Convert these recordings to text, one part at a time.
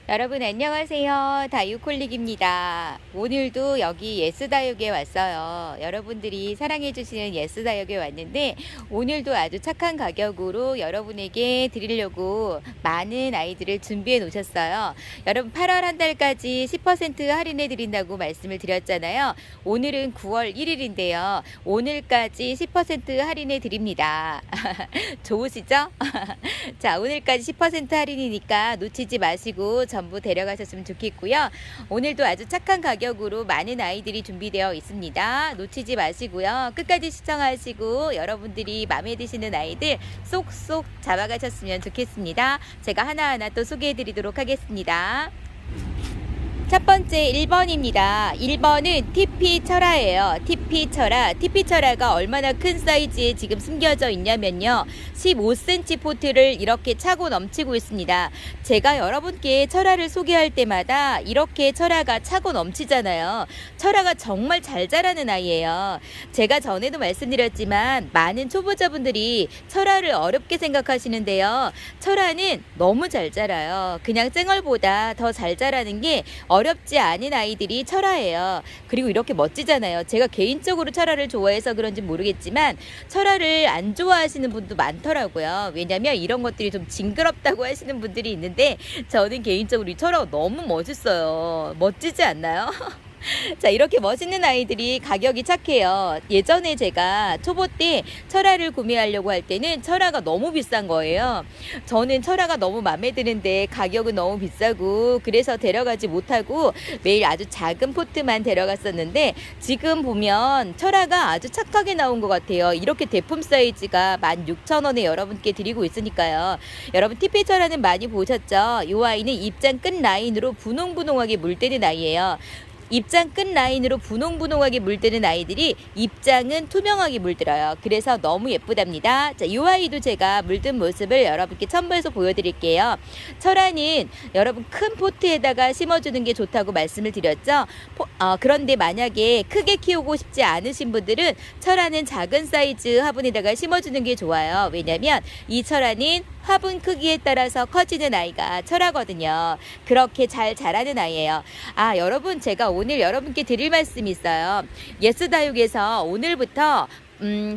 여러분 안녕하세요. 다육홀릭입니다. 오늘도 여기 예스다육에 왔어요. 여러분들이 사랑해주시는 예스다육에 왔는데 오늘도 아주 착한 가격으로 여러분에게 드리려고 많은 아이들을 준비해 놓으셨어요. 여러분 8월 한 달까지 10% 할인해 드린다고 말씀을 드렸잖아요. 오늘은 9월 1일인데요. 오늘까지 10% 할인해 드립니다. 좋으시죠? 자, 오늘까지 10% 할인이니까 놓치지 마시고 전부 데려가셨으면 좋겠고요. 오늘도 아주 착한 가격으로 많은 아이들이 준비되어 있습니다. 놓치지 마시고요. 끝까지 시청하시고 여러분들이 마음에 드시는 아이들 쏙쏙 잡아가셨으면 좋겠습니다. 제가 하나하나 또 소개해 드리도록 하겠습니다. 첫 번째 1번입니다. 1번은 TP철화예요. TP철화. TP철화가 얼마나 큰 사이즈에 지금 숨겨져 있냐면요. 15cm 포트를 이렇게 차고 넘치고 있습니다. 제가 여러분께 철화를 소개할 때마다 이렇게 철화가 차고 넘치잖아요. 철화가 정말 잘 자라는 아이예요. 제가 전에도 말씀드렸지만 많은 초보자분들이 철화를 어렵게 생각하시는데요. 철화는 너무 잘 자라요. 그냥 쨍얼보다 더 잘 자라는 게 어렵지 않은 아이들이 철화예요. 그리고 이렇게 멋지잖아요. 제가 개인적으로 철화를 좋아해서 그런지 모르겠지만 철화를 안 좋아하시는 분도 많더라고요. 왜냐면 이런 것들이 좀 징그럽다고 하시는 분들이 있는데 저는 개인적으로 이 철화가 너무 멋있어요. 멋지지 않나요? 자, 이렇게 멋있는 아이들이 가격이 착해요. 예전에 제가 초보 때 철화를 구매하려고 할 때는 철화가 너무 비싼 거예요. 저는 철화가 너무 마음에 드는데 가격은 너무 비싸고 그래서 데려가지 못하고 매일 아주 작은 포트만 데려갔었는데 지금 보면 철화가 아주 착하게 나온 것 같아요. 이렇게 대품 사이즈가 16,000원에 여러분께 드리고 있으니까요. 여러분 TP 철화는 많이 보셨죠? 이 아이는 입장 끝 라인으로 분홍분홍하게 물드는 아이예요. 입장 끝 라인으로 분홍분홍하게 물드는 아이들이 입장은 투명하게 물들어요. 그래서 너무 예쁘답니다. 자, 이 아이도 제가 물든 모습을 여러분께 첨부해서 보여드릴게요. 철화는 여러분 큰 포트에다가 심어주는 게 좋다고 말씀을 드렸죠. 그런데 만약에 크게 키우고 싶지 않으신 분들은 철화는 작은 사이즈 화분에다가 심어주는 게 좋아요. 왜냐면 이 철화는 화분 크기에 따라서 커지는 아이가 철화거든요. 그렇게 잘 자라는 아이예요. 아, 여러분 제가 오늘 여러분께 드릴 말씀이 있어요. 예스다육에서 오늘부터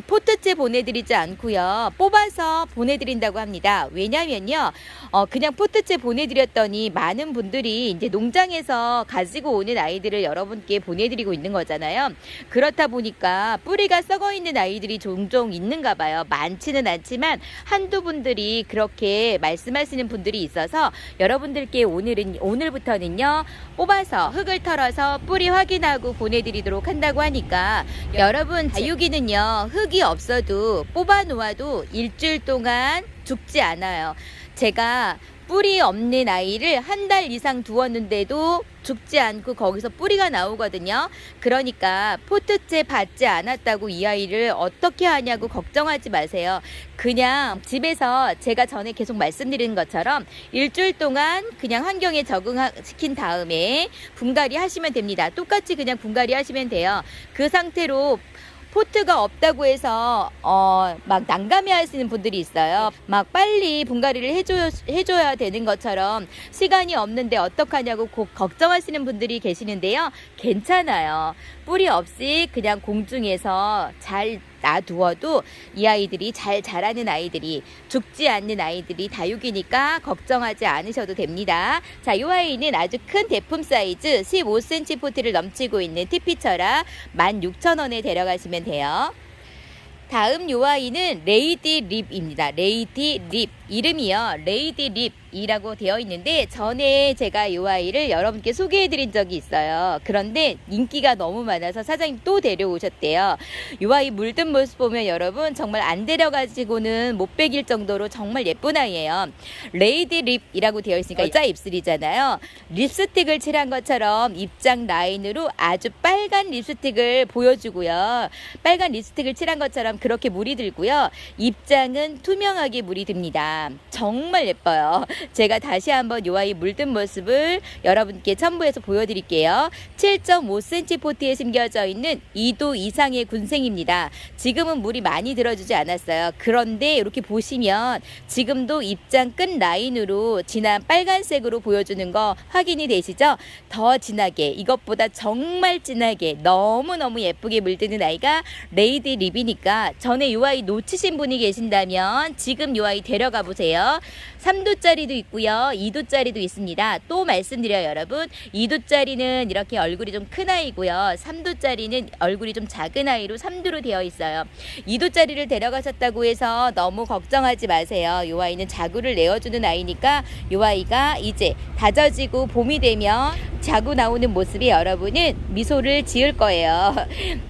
포트째 보내드리지 않고요. 뽑아서 보내드린다고 합니다. 왜냐면요. 그냥 포트째 보내드렸더니 많은 분들이 이제 농장에서 가지고 오는 아이들을 여러분께 보내드리고 있는 거잖아요. 그렇다 보니까 뿌리가 썩어 있는 아이들이 종종 있는가 봐요. 많지는 않지만 한두 분들이 그렇게 말씀하시는 분들이 있어서 여러분들께 오늘부터는요. 뽑아서 흙을 털어서 뿌리 확인하고 보내드리도록 한다고 하니까 여러분 다육이는요. 흙이 없어도 뽑아 놓아도 일주일 동안 죽지 않아요. 제가 뿌리 없는 아이를 한 달 이상 두었는데도 죽지 않고 거기서 뿌리가 나오거든요. 그러니까 포트째 받지 않았다고 이 아이를 어떻게 하냐고 걱정하지 마세요. 그냥 집에서 제가 전에 계속 말씀드린 것처럼 일주일 동안 그냥 환경에 적응시킨 다음에 분갈이 하시면 됩니다. 똑같이 그냥 분갈이 하시면 돼요. 그 상태로 포트가 없다고 해서 막 난감해 하시는 분들이 있어요. 막 빨리 분갈이를 해줘야 되는 것처럼 시간이 없는데 어떡하냐고 걱정하시는 분들이 계시는데요. 괜찮아요. 뿌리 없이 그냥 공중에서 잘 놔두어도 이 아이들이 잘 자라는 아이들이 죽지 않는 아이들이 다육이니까 걱정하지 않으셔도 됩니다. 자, 이 아이는 아주 큰 대품 사이즈 15cm 포트를 넘치고 있는 TP철화 16,000원에 데려가시면 돼요. 다음 요 아이는 레이디 립입니다. 레이디 립. 이름이요. 레이디 립이라고 되어 있는데 전에 제가 요 아이를 여러분께 소개해 드린 적이 있어요. 그런데 인기가 너무 많아서 사장님 또 데려오셨대요. 요 아이 물든 모습 보면 여러분 정말 안 데려가지고는 못 베길 정도로 정말 예쁜 아이예요. 레이디 립이라고 되어 있으니까 여자 입술이잖아요. 립스틱을 칠한 것처럼 입장 라인으로 아주 빨간 립스틱을 보여주고요. 빨간 립스틱을 칠한 것처럼 그렇게 물이 들고요. 입장은 투명하게 물이 듭니다. 정말 예뻐요. 제가 다시 한번 요 아이 물든 모습을 여러분께 첨부해서 보여드릴게요. 7.5cm 포트에 심겨져 있는 2도 이상의 군생입니다. 지금은 물이 많이 들어주지 않았어요. 그런데 이렇게 보시면 지금도 입장 끝 라인으로 진한 빨간색으로 보여주는 거 확인이 되시죠? 더 진하게, 이것보다 정말 진하게 너무너무 예쁘게 물드는 아이가 레이드 립이니까 전에 요 아이 놓치신 분이 계신다면 지금 요 아이 데려가 보세요. 3도짜리도 있고요. 2도짜리도 있습니다. 또 말씀드려요, 여러분. 2도짜리는 이렇게 얼굴이 좀 큰 아이고요. 3도짜리는 얼굴이 좀 작은 아이로 3도로 되어 있어요. 2도짜리를 데려가셨다고 해서 너무 걱정하지 마세요. 요 아이는 자구를 내어주는 아이니까 요 아이가 이제 다져지고 봄이 되면 자고 나오는 모습이 여러분은 미소를 지을 거예요.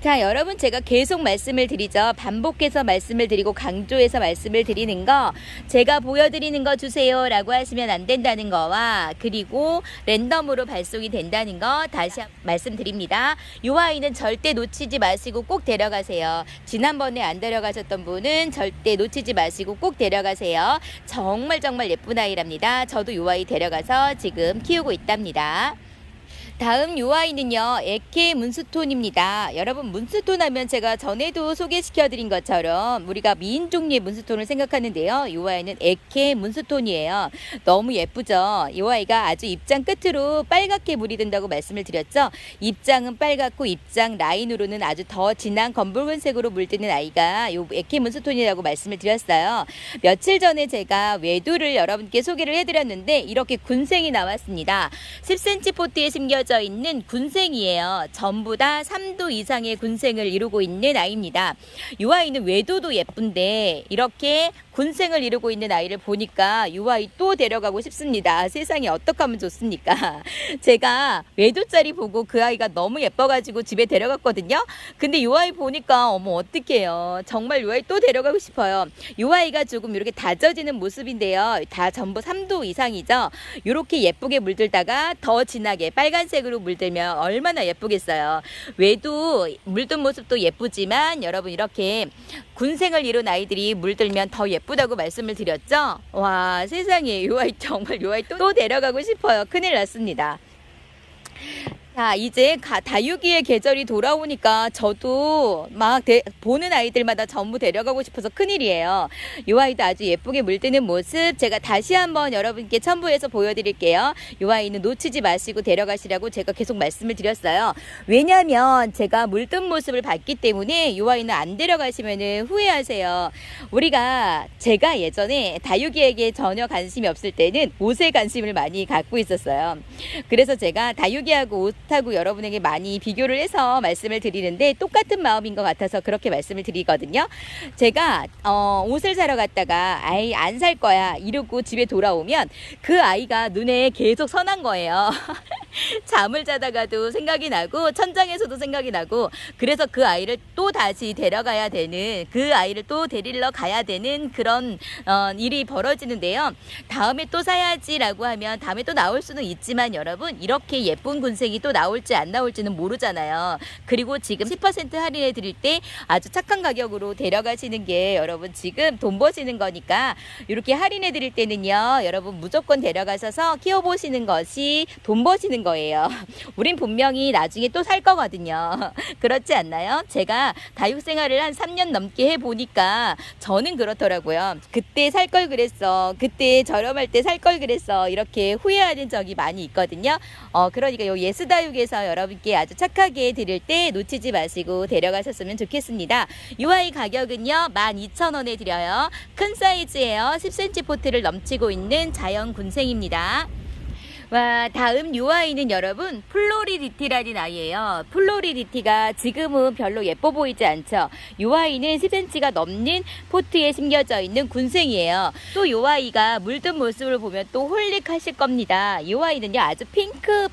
자, 여러분, 제가 계속 말씀을 드리죠. 반복해서 말씀을 드리고 강조해서 말씀을 드리는 거, 제가 보여드리는 거 주세요 라고 하시면 안 된다는 거와, 그리고 랜덤으로 발송이 된다는 거 다시 말씀드립니다. 이 아이는 절대 놓치지 마시고 꼭 데려가세요. 지난번에 안 데려가셨던 분은 절대 놓치지 마시고 꼭 데려가세요. 정말 예쁜 아이랍니다. 저도 이 아이 데려가서 지금 키우고 있답니다. 다음 요 아이는요, 에케 문스톤입니다. 여러분, 문스톤 하면 제가 전에도 소개시켜드린 것처럼 우리가 미인 종류의 문스톤을 생각하는데요. 요 아이는 에케 문스톤이에요. 너무 예쁘죠? 요 아이가 아주 입장 끝으로 빨갛게 물이 든다고 말씀을 드렸죠. 입장은 빨갛고 입장 라인으로는 아주 더 진한 검붉은색으로 물드는 아이가 요 에케 문스톤이라고 말씀을 드렸어요. 며칠 전에 제가 외두를 여러분께 소개를 해드렸는데 이렇게 군생이 나왔습니다. 10cm 포트에 심겨져 있는 군생이에요. 전부 다 3도 이상의 군생을 이루고 있는 아이입니다. 이 아이는 외도도 예쁜데 이렇게 군생을 이루고 있는 아이를 보니까 이 아이 또 데려가고 싶습니다. 세상에 어떻게 하면 좋습니까? 제가 외도짜리 보고 그 아이가 너무 예뻐가지고 집에 데려갔거든요. 근데 이 아이 보니까 어머 어떡해요. 정말 이 아이 또 데려가고 싶어요. 이 아이가 조금 이렇게 다져지는 모습인데요. 다 전부 3도 이상이죠. 이렇게 예쁘게 물들다가 더 진하게 빨간색으로 물들면 얼마나 예쁘겠어요. 외도 물든 모습도 예쁘지만 여러분 이렇게 군생을 이룬 아이들이 물들면 더 예쁘다고 말씀을 드렸죠. 와, 세상에 요 아이 정말 요 아이 또 데려가고 싶어요. 큰일 났습니다. 자, 이제 다육이의 계절이 돌아오니까 저도 막 보는 아이들마다 전부 데려가고 싶어서 큰일이에요. 이 아이도 아주 예쁘게 물드는 모습 제가 다시 한번 여러분께 첨부해서 보여드릴게요. 이 아이는 놓치지 마시고 데려가시라고 제가 계속 말씀을 드렸어요. 왜냐하면 제가 물든 모습을 봤기 때문에 이 아이는 안 데려가시면 후회하세요. 제가 예전에 다육이에게 전혀 관심이 없을 때는 옷에 관심을 많이 갖고 있었어요. 그래서 제가 다육이하고 옷하고 여러분에게 많이 비교를 해서 말씀을 드리는데 똑같은 마음인 것 같아서 그렇게 말씀을 드리거든요. 제가 옷을 사러 갔다가 아이 안 살 거야 이러고 집에 돌아오면 그 아이가 눈에 계속 선한 거예요. 잠을 자다가도 생각이 나고 천장에서도 생각이 나고 그래서 그 아이를 또 다시 데려가야 되는, 그 아이를 또 데리러 가야 되는 그런 일이 벌어지는데요. 다음에 또 사야지 라고 하면 다음에 또 나올 수는 있지만 여러분 이렇게 예쁜 군생이 또 나올지 안 나올지는 모르잖아요. 그리고 지금 10% 할인해 드릴 때 아주 착한 가격으로 데려가시는 게 여러분 지금 돈 버시는 거니까 이렇게 할인해 드릴 때는요 여러분 무조건 데려가셔서 키워보시는 것이 돈 버시는 거예요. 우린 분명히 나중에 또 살 거거든요. 그렇지 않나요? 제가 다육 생활을 한 3년 넘게 해보니까 저는 그렇더라고요. 그때 살 걸 그랬어, 그때 저렴할 때 살 걸 그랬어, 이렇게 후회하는 적이 많이 있거든요. 그러니까 요 예스다육에서 여러분께 아주 착하게 드릴 때 놓치지 마시고 데려가셨으면 좋겠습니다. 이 아이 가격은요 12,000원에 드려요. 큰 사이즈예요. 10cm 포트를 넘치고 있는 자연 군생입니다. 와, 다음 요 아이는 여러분 플로리디티라는 아이예요. 플로리디티가 지금은 별로 예뻐 보이지 않죠. 요 아이는 10cm가 넘는 포트에 심겨져 있는 군생이에요. 또 요 아이가 물든 모습을 보면 또 홀릭하실 겁니다. 요 아이는요 아주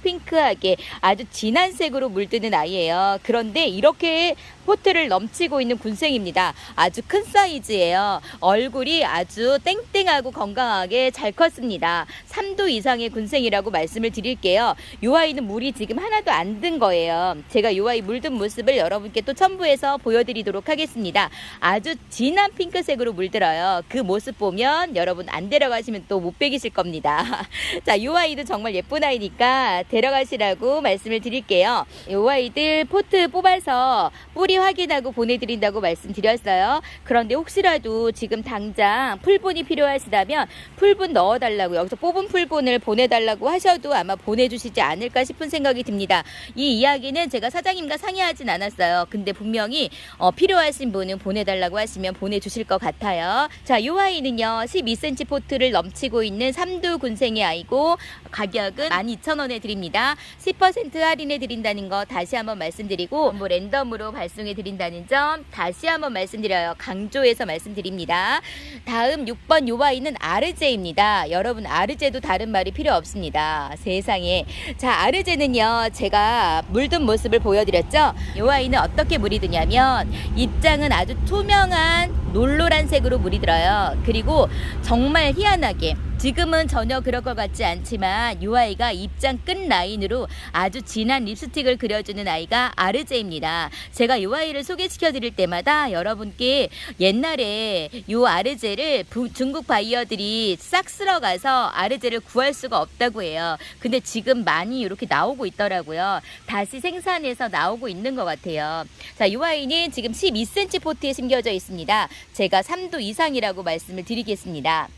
핑크하게 아주 진한 색으로 물드는 아이예요. 그런데 이렇게 포트를 넘치고 있는 군생입니다. 아주 큰 사이즈예요. 얼굴이 아주 땡땡하고 건강하게 잘 컸습니다. 3도 이상의 군생이라고 말씀을 드릴게요. 이 아이는 물이 지금 하나도 안 든 거예요. 제가 이 아이 물든 모습을 여러분께 또 첨부해서 보여드리도록 하겠습니다. 아주 진한 핑크색으로 물들어요. 그 모습 보면 여러분 안 데려가시면 또 못 베기실 겁니다. 자, 이 아이도 정말 예쁜 아이니까 데려가시라고 말씀을 드릴게요. 이 아이들 포트 뽑아서 뿌리 확인하고 보내드린다고 말씀드렸어요. 그런데 혹시라도 지금 당장 풀분이 필요하시다면 풀분 넣어달라고, 여기서 뽑은 풀분을 보내달라고 하셔도 아마 보내주시지 않을까 싶은 생각이 듭니다. 이 이야기는 제가 사장님과 상의하진 않았어요. 근데 분명히 필요하신 분은 보내달라고 하시면 보내주실 것 같아요. 자, 이 아이는요 12cm 포트를 넘치고 있는 3두 군생의 아이고 가격은 12,000원에 드립니다. 10% 할인해 드린다는 거 다시 한번 말씀드리고 랜덤으로 발송해 드린다는 점 다시 한번 말씀드려요. 강조해서 말씀드립니다. 다음 6번 요 아이는 아르제입니다. 여러분 아르제도 다른 말이 필요 없습니다. 세상에. 자, 아르제는요 제가 물든 모습을 보여드렸죠. 요 아이는 어떻게 물이 드냐면 입장은 아주 투명한 놀노란색으로 물이 들어요. 그리고 정말 희한하게 지금은 전혀 그럴 것 같지 않지만 이 아이가 입장 끝 라인으로 아주 진한 립스틱을 그려주는 아이가 아르제입니다. 제가 이 아이를 소개시켜 드릴 때마다 여러분께 옛날에 이 아르제를 중국 바이어들이 싹 쓸어가서 아르제를 구할 수가 없다고 해요. 근데 지금 많이 이렇게 나오고 있더라고요. 다시 생산해서 나오고 있는 것 같아요. 자, 이 아이는 지금 12cm 포트에 심겨져 있습니다. 제가 3도 이상이라고 말씀을 드리겠습니다.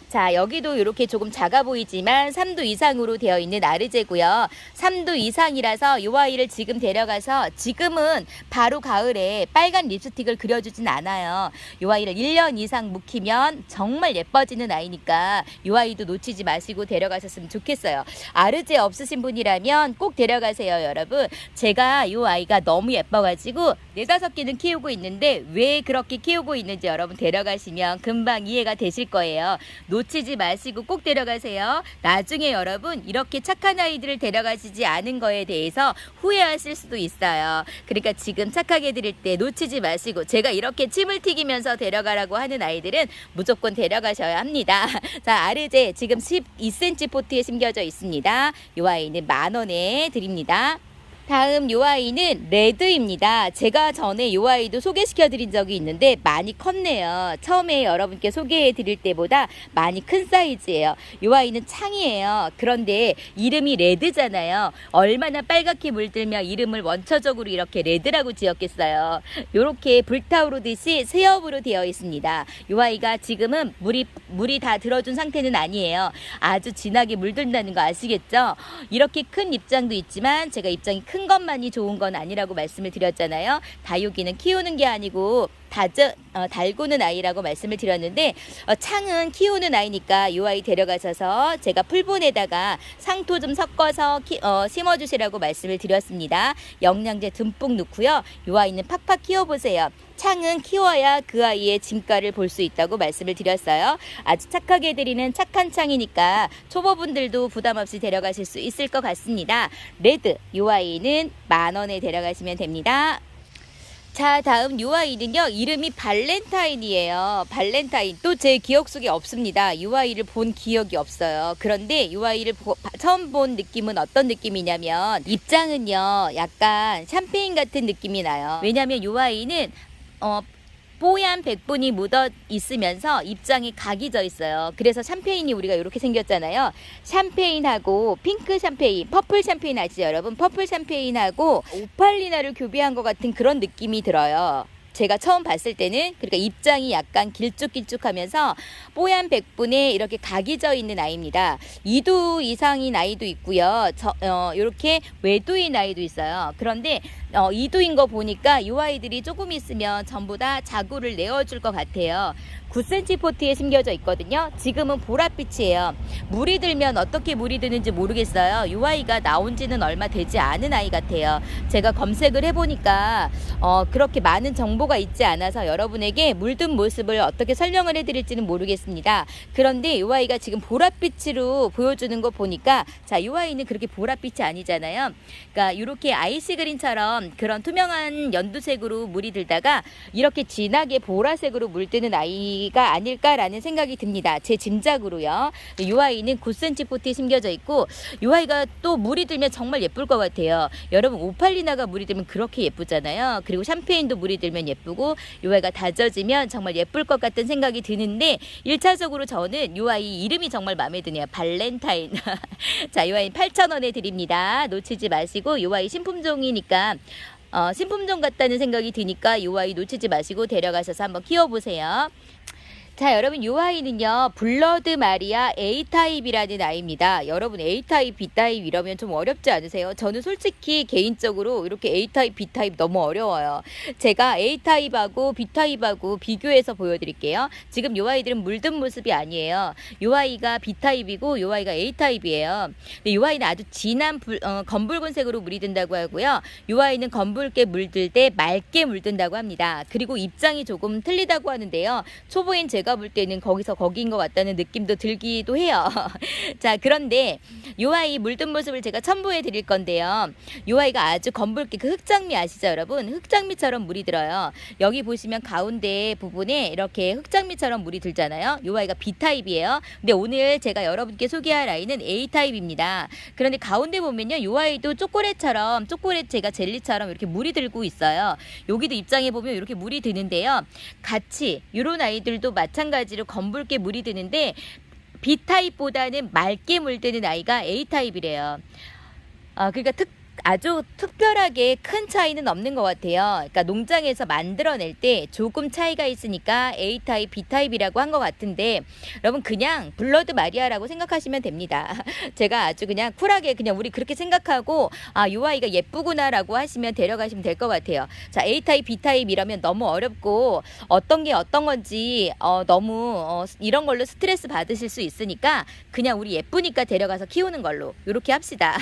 자, 여기도 이렇게 조금 작아 보이지만 3도 이상으로 되어 있는 아르제고요. 3도 이상이라서 이 아이를 지금 데려가서 지금은 바로 가을에 빨간 립스틱을 그려주진 않아요. 이 아이를 1년 이상 묵히면 정말 예뻐지는 아이니까 이 아이도 놓치지 마시고 데려가셨으면 좋겠어요. 아르제 없으신 분이라면 꼭 데려가세요, 여러분. 제가 이 아이가 너무 예뻐가지고 4-5개는 키우고 있는데 왜 그렇게 키우고 있는지 여러분 데려가시면 금방 이해가 되실 거예요. 놓치지 마시고 꼭 데려가세요. 나중에 여러분 이렇게 착한 아이들을 데려가시지 않은 거에 대해서 후회하실 수도 있어요. 그러니까 지금 착하게 드릴 때 놓치지 마시고 제가 이렇게 침을 튀기면서 데려가라고 하는 아이들은 무조건 데려가셔야 합니다. 자, 아르제 지금 12cm 포트에 심겨져 있습니다. 이 아이는 10,000원에 드립니다. 다음 요 아이는 레드입니다. 제가 전에 요 아이도 소개시켜 드린 적이 있는데 많이 컸네요. 처음에 여러분께 소개해 드릴 때보다 많이 큰 사이즈예요. 요 아이는 창이에요. 그런데 이름이 레드잖아요. 얼마나 빨갛게 물들며 이름을 원초적으로 이렇게 레드라고 지었겠어요. 요렇게 불타오르듯이 새업으로 되어 있습니다. 요 아이가 지금은 물이 다 들어준 상태는 아니에요. 아주 진하게 물든다는 거 아시겠죠? 이렇게 큰 입장도 있지만 제가 입장이 큰 것만이 좋은 건 아니라고 말씀을 드렸잖아요. 다육이는 키우는 게 아니고 달구는 아이라고 말씀을 드렸는데 창은 키우는 아이니까 이 아이 데려가셔서 제가 풀분에다가 상토 좀 섞어서 심어주시라고 말씀을 드렸습니다. 영양제 듬뿍 넣고요. 이 아이는 팍팍 키워보세요. 창은 키워야 그 아이의 진가를 볼 수 있다고 말씀을 드렸어요. 아주 착하게 드리는 착한 창이니까 초보분들도 부담 없이 데려가실 수 있을 것 같습니다. 레드, 이 아이는 10,000원에 데려가시면 됩니다. 자, 다음 요 아이는요 이름이 발렌타인이에요. 발렌타인 또 제 기억 속에 없습니다. 요 아이를 본 기억이 없어요. 그런데 요 아이를 처음 본 느낌은 어떤 느낌이냐면 입장은요 약간 샴페인 같은 느낌이 나요. 왜냐면 요 아이는 뽀얀 백분이 묻어 있으면서 입장이 각이 져 있어요. 그래서 샴페인이 우리가 이렇게 생겼잖아요. 샴페인하고 핑크 샴페인, 퍼플 샴페인 아시죠 여러분? 퍼플 샴페인하고 오팔리나를 교배한 것 같은 그런 느낌이 들어요. 제가 처음 봤을 때는. 그러니까 입장이 약간 길쭉길쭉하면서 뽀얀 백분에 이렇게 각이 져 있는 아이입니다. 2두 이상인 아이도 있고요. 이렇게 외두인 아이도 있어요. 그런데 2두인 거 보니까 이 아이들이 조금 있으면 전부 다 자구를 내어줄 것 같아요. 9cm 포트에 심겨져 있거든요. 지금은 보랏빛이에요. 물이 들면 어떻게 물이 드는지 모르겠어요. 이 아이가 나온 지는 얼마 되지 않은 아이 같아요. 제가 검색을 해보니까 그렇게 많은 정보가 정보가 있지 않아서 여러분에게 물든 모습을 어떻게 설명을 해드릴지는 모르겠습니다. 그런데 이 아이가 지금 보랏빛으로 보여주는 거 보니까 자, 이 아이는 그렇게 보랏빛이 아니잖아요. 그러니까 이렇게 아이스 그린처럼 그런 투명한 연두색으로 물이 들다가 이렇게 진하게 보라색으로 물드는 아이가 아닐까라는 생각이 듭니다. 제 짐작으로요. 이 아이는 9cm 포트에 심겨져 있고 이 아이가 또 물이 들면 정말 예쁠 것 같아요. 여러분 오팔리나가 물이 들면 그렇게 예쁘잖아요. 그리고 샴페인도 물이 들면 예쁘고 이 아이가 다져지면 정말 예쁠 것 같은 생각이 드는데 1차적으로 저는 이 아이 이름이 정말 마음에 드네요. 발렌타인. 자, 이 아이는 8,000원에 드립니다. 놓치지 마시고 이 아이 신품종이니까 신품종 같다는 생각이 드니까 이 아이 놓치지 마시고 데려가셔서 한번 키워보세요. 자, 여러분 이 아이는요 블러드 마리아 A타입이라는 아이입니다. 여러분 A타입, B타입 이러면 좀 어렵지 않으세요? 저는 솔직히 개인적으로 이렇게 A타입, B타입 너무 어려워요. 제가 A타입하고 B타입하고 비교해서 보여드릴게요. 지금 이 아이들은 물든 모습이 아니에요. 이 아이가 B타입이고 이 아이가 A타입이에요. 근데 이 아이는 아주 진한 검붉은색으로 물이 든다고 하고요. 이 아이는 검붉게 물들 때 맑게 물든다고 합니다. 그리고 입장이 조금 틀리다고 하는데요. 초보인 제가 볼 때는 거기서 거기인 것 같다는 느낌도 들기도 해요. 자, 그런데 이 아이 물든 모습을 제가 첨부해 드릴 건데요. 이 아이가 아주 검붉게 그 흑장미 아시죠 여러분? 흑장미처럼 물이 들어요. 여기 보시면 가운데 부분에 이렇게 흑장미처럼 물이 들잖아요. 이 아이가 B타입이에요. 근데 오늘 제가 여러분께 소개할 아이는 A타입입니다. 그런데 가운데 보면요. 이 아이도 초콜릿처럼 제가 젤리처럼 이렇게 물이 들고 있어요. 여기도 입장해 보면 이렇게 물이 드는데요. 같이 이런 아이들도 마찬가지로 검붉게 물이 드는데 B타입보다는 맑게 물드는 아이가 A타입이래요. 그러니까 아주 특별하게 큰 차이는 없는 것 같아요. 그러니까 농장에서 만들어낼 때 조금 차이가 있으니까 A타입, B타입이라고 한 것 같은데 여러분 그냥 블러드 마리아라고 생각하시면 됩니다. 제가 아주 그냥 쿨하게 그냥 우리 그렇게 생각하고 이 아이가 예쁘구나 라고 하시면 데려가시면 될 것 같아요. 자, A타입, B타입 이러면 너무 어렵고 어떤 게 어떤 건지 너무 이런 걸로 스트레스 받으실 수 있으니까 그냥 우리 예쁘니까 데려가서 키우는 걸로 이렇게 합시다.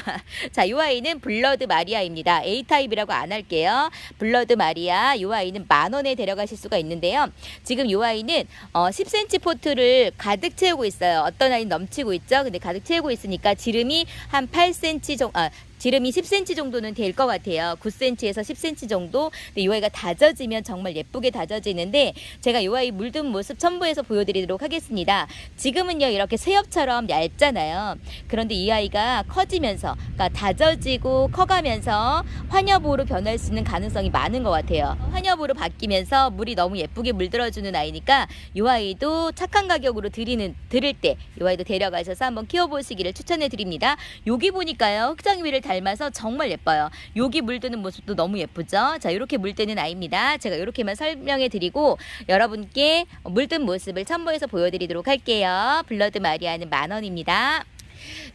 자, 이 아이는 블러드 마리아입니다. A타입이라고 안 할게요. 블러드 마리아 이 아이는 10,000원에 데려가실 수가 있는데요. 지금 이 아이는 10cm 포트를 가득 채우고 있어요. 어떤 아이는 넘치고 있죠. 근데 가득 채우고 있으니까 지름이 한 8cm 정도 지름이 10cm 정도는 될 것 같아요. 9cm에서 10cm 정도. 근데 이 아이가 다져지면 정말 예쁘게 다져지는데 제가 이 아이 물든 모습 첨부해서 보여드리도록 하겠습니다. 지금은요 이렇게 새엽처럼 얇잖아요. 그런데 이 아이가 커지면서 그러니까 다져지고 커가면서 환엽으로 변할 수 있는 가능성이 많은 것 같아요. 환엽으로 바뀌면서 물이 너무 예쁘게 물들어주는 아이니까 이 아이도 착한 가격으로 들을 때 이 아이도 데려가셔서 한번 키워보시기를 추천해 드립니다. 여기 보니까요 흑장미를 닮아서 정말 예뻐요. 여기 물드는 모습도 너무 예쁘죠. 자, 이렇게 물드는 아이입니다. 제가 이렇게만 설명해 드리고 여러분께 물든 모습을 첨부해서 보여드리도록 할게요. 블러드 마리아는 10,000원입니다.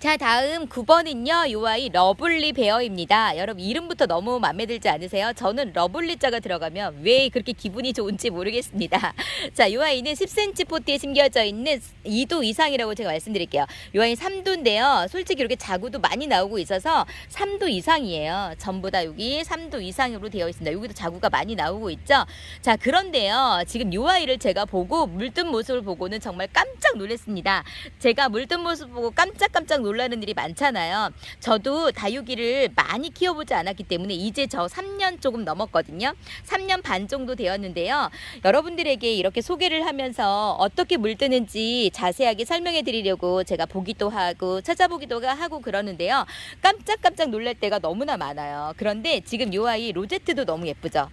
자, 다음 9번은요 이 아이 러블리 베어입니다. 여러분 이름부터 너무 마음에 들지 않으세요? 저는 러블리 자가 들어가면 왜 그렇게 기분이 좋은지 모르겠습니다. 자, 이 아이는 10cm 포트에 심겨져 있는 2도 이상이라고 제가 말씀드릴게요. 이 아이 3도인데요 솔직히 이렇게 자구도 많이 나오고 있어서 3도 이상이에요. 전부 다 여기 3도 이상으로 되어 있습니다. 여기도 자구가 많이 나오고 있죠. 자, 그런데요 지금 이 아이를 제가 보고 물든 모습을 보고는 정말 깜짝 놀랐습니다. 제가 물든 모습 보고 깜짝 놀라는 일이 많잖아요. 저도 다육이를 많이 키워보지 않았기 때문에 이제 저 3년 조금 넘었거든요. 3년 반 정도 되었는데요. 여러분들에게 이렇게 소개를 하면서 어떻게 물드는지 자세하게 설명해 드리려고 제가 보기도 하고 찾아보기도 하고 그러는데요. 깜짝 놀랄 때가 너무나 많아요. 그런데 지금 이 아이 로제트도 너무 예쁘죠.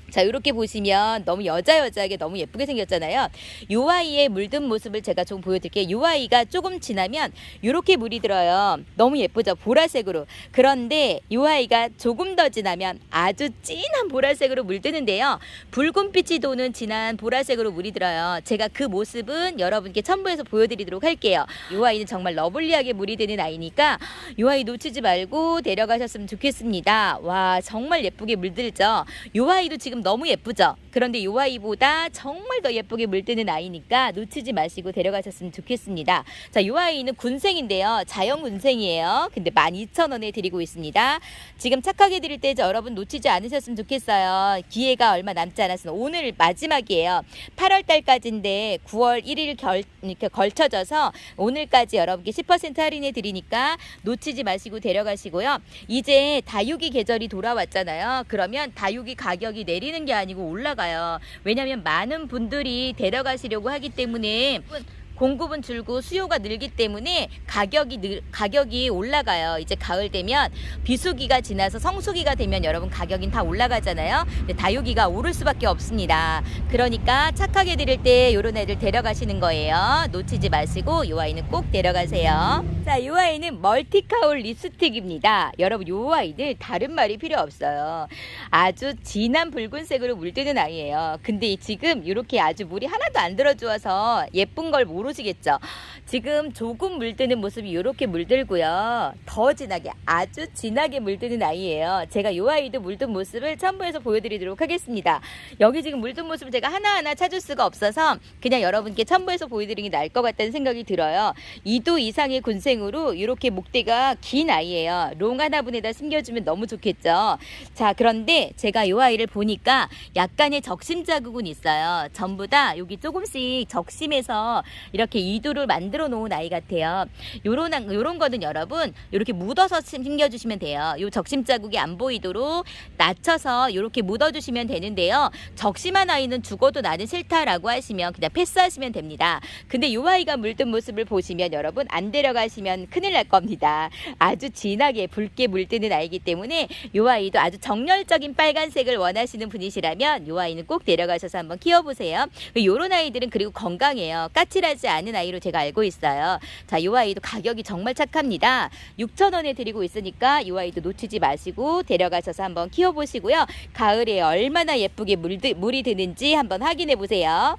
자, 이렇게 보시면 너무 여자하게 너무 예쁘게 생겼잖아요. 요 아이의 물든 모습을 제가 좀 보여드릴게요. 요 아이가 조금 지나면 이렇게 물이 들어요. 너무 예쁘죠? 보라색으로. 그런데 요 아이가 조금 더 지나면 아주 진한 보라색으로 물드는데요. 붉은빛이 도는 진한 보라색으로 물이 들어요. 제가 그 모습은 여러분께 첨부해서 보여드리도록 할게요. 요 아이는 정말 러블리하게 물이 드는 아이니까 요 아이 놓치지 말고 데려가셨으면 좋겠습니다. 와, 정말 예쁘게 물들죠? 요 아이도 지금 지금 너무 예쁘죠? 그런데 요 아이보다 정말 더 예쁘게 물드는 아이니까 놓치지 마시고 데려가셨으면 좋겠습니다. 자, 요 아이는 군생인데요. 자연 군생이에요. 근데 12,000원에 드리고 있습니다. 지금 착하게 드릴 때 여러분 놓치지 않으셨으면 좋겠어요. 기회가 얼마 남지 않았으면 오늘 마지막이에요. 8월 달까지인데 9월 1일 이렇게 걸쳐져서 오늘까지 여러분께 10% 할인해 드리니까 놓치지 마시고 데려가시고요. 이제 다육이 계절이 돌아왔잖아요. 그러면 다육이 가격이 내리는 게 아니고 올라가요. 왜냐하면 많은 분들이 데려가시려고 하기 때문에 공급은 줄고 수요가 늘기 때문에 가격이 올라가요. 이제 가을 되면 비수기가 지나서 성수기가 되면 여러분 가격이 다 올라가잖아요. 근데 다육이가 오를 수밖에 없습니다. 그러니까 착하게 드릴 때 이런 애들 데려가시는 거예요. 놓치지 마시고 이 아이는 꼭 데려가세요. 자, 이 아이는 멀티카울 립스틱입니다. 여러분 이 아이들 다른 말이 필요 없어요. 아주 진한 붉은색으로 물드는 아이예요. 근데 지금 이렇게 아주 물이 하나도 안 들어주어서 예쁜 걸 모르시겠죠. 지금 조금 물드는 모습이 이렇게 물들고요. 더 진하게 아주 진하게 물드는 아이예요. 제가 이 아이도 물든 모습을 첨부해서 보여드리도록 하겠습니다. 여기 지금 물든 모습을 제가 하나하나 찾을 수가 없어서 그냥 여러분께 첨부해서 보여드리는 게 나을 것 같다는 생각이 들어요. 2도 이상의 군생으로 이렇게 목대가 긴 아이예요. 롱 하나분에다 숨겨주면 너무 좋겠죠. 자, 그런데 제가 이 아이를 보니까 약간의 적심 자국은 있어요. 전부 다 여기 조금씩 적심해서 이렇게 2도를 만들어 놓은 아이 같아요. 요런 거는 여러분 이렇게 묻어서 숨겨주시면 돼요. 요 적심 자국이 안 보이도록 낮춰서 이렇게 묻어주시면 되는데요. 적심한 아이는 죽어도 나는 싫다라고 하시면 그냥 패스하시면 됩니다. 근데 요 아이가 물든 모습을 보시면 여러분 안 데려가시면 큰일 날 겁니다. 아주 진하게 붉게 물드는 아이기 때문에 요 아이도 아주 정열적인 빨간색을 원하시는 분이시라면 요 아이는 꼭 데려가셔서 한번 키워보세요. 요런 아이들은 그리고 건강해요. 까칠하지 않은 아이로 제가 알고 있어요. 자, 요 아이도 가격이 정말 착합니다. 6,000원에 드리고 있으니까 요 아이도 놓치지 마시고 데려가셔서 한번 키워보시고요. 가을에 얼마나 예쁘게 물이 드는지 한번 확인해 보세요.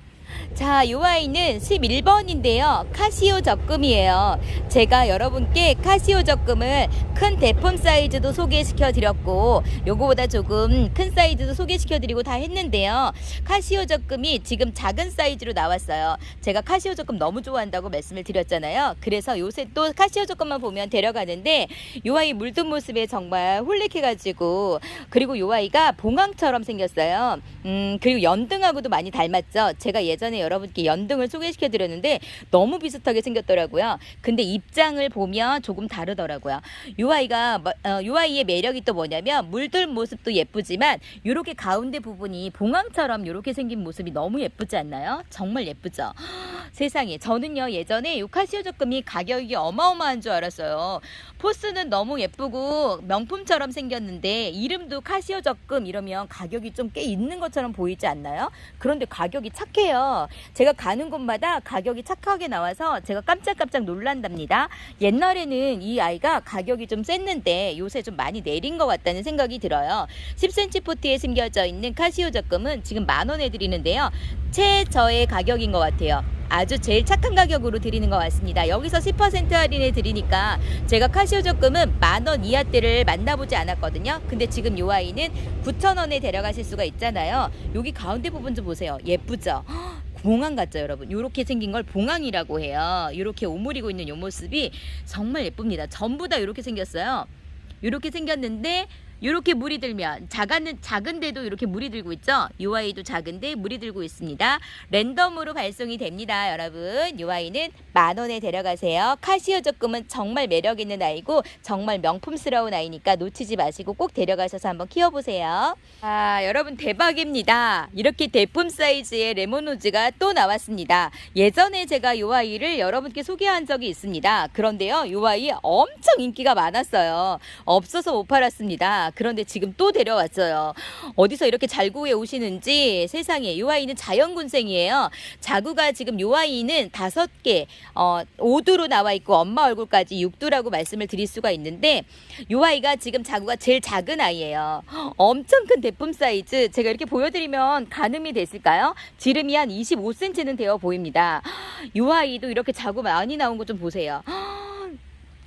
자, 이 아이는 11번인데요. 카시오 적금이에요. 제가 여러분께 카시오 적금을 큰 대품 사이즈도 소개시켜 드렸고 요거보다 조금 큰 사이즈도 소개시켜 드리고 다 했는데요. 카시오 적금이 지금 작은 사이즈로 나왔어요. 제가 카시오 적금 너무 좋아한다고 말씀을 드렸잖아요. 그래서 요새 또 카시오 적금만 보면 데려가는데 요 아이 물든 모습에 정말 홀릭해가지고 그리고 요 아이가 봉황처럼 생겼어요. 그리고 연등하고도 많이 닮았죠. 제가 예전에 여러분께 연등을 소개시켜 드렸는데 너무 비슷하게 생겼더라고요. 근데 입장을 보면 조금 다르더라고요. 요 아이의 매력이 또 뭐냐면 물든 모습도 예쁘지만 요렇게 가운데 부분이 봉황처럼 요렇게 생긴 모습이 너무 예쁘지 않나요? 정말 예쁘죠. 세상에, 저는요 예전에 요 카시오 적금이 가격이 어마어마한 줄 알았어요. 포스는 너무 예쁘고 명품처럼 생겼는데 이름도 카시오 적금 이러면 가격이 좀 꽤 있는 것처럼 보이지 않나요? 그런데 가격이 착해요. 제가 가는 곳마다 가격이 착하게 나와서 제가 깜짝깜짝 놀란답니다. 옛날에는 이 아이가 가격이 좀 셌는데 요새 좀 많이 내린 것 같다는 생각이 들어요. 10cm 포트에 숨겨져 있는 카시오 적금은 지금 10,000원에 드리는데요. 최저의 가격인 것 같아요. 아주 제일 착한 가격으로 드리는 것 같습니다. 여기서 10% 할인해 드리니까 제가 카시오 적금은 10,000원 이하대를 만나보지 않았거든요. 근데 지금 이 아이는 9,000원에 데려가실 수가 있잖아요. 여기 가운데 부분 좀 보세요. 예쁘죠? 봉황 같죠, 여러분? 이렇게 생긴 걸 봉황이라고 해요. 이렇게 오므리고 있는 이 모습이 정말 예쁩니다. 전부 다 이렇게 생겼어요. 이렇게 생겼는데 이렇게 물이 들면 작은데도 이렇게 물이 들고 있죠. 이 아이도 작은데 물이 들고 있습니다. 랜덤으로 발송이 됩니다. 여러분 이 아이는 10,000원에 데려가세요. 카시오 적금은 정말 매력 있는 아이고 정말 명품스러운 아이니까 놓치지 마시고 꼭 데려가셔서 한번 키워보세요. 아, 여러분 대박입니다. 이렇게 대품 사이즈의 레모노즈가 또 나왔습니다. 예전에 제가 이 아이를 여러분께 소개한 적이 있습니다. 그런데요 이 아이 엄청 인기가 많았어요. 없어서 못 팔았습니다. 그런데 지금 또 데려왔어요. 어디서 이렇게 잘 구해 오시는지 세상에. 이 아이는 자연군생이에요. 자구가 지금 이 아이는 5개 5두로 나와 있고 엄마 얼굴까지 6두라고 말씀을 드릴 수가 있는데 이 아이가 지금 자구가 제일 작은 아이예요. 엄청 큰 대품 사이즈. 제가 이렇게 보여드리면 가늠이 됐을까요? 지름이 한 25cm는 되어 보입니다. 이 아이도 이렇게 자구 많이 나온 거 좀 보세요.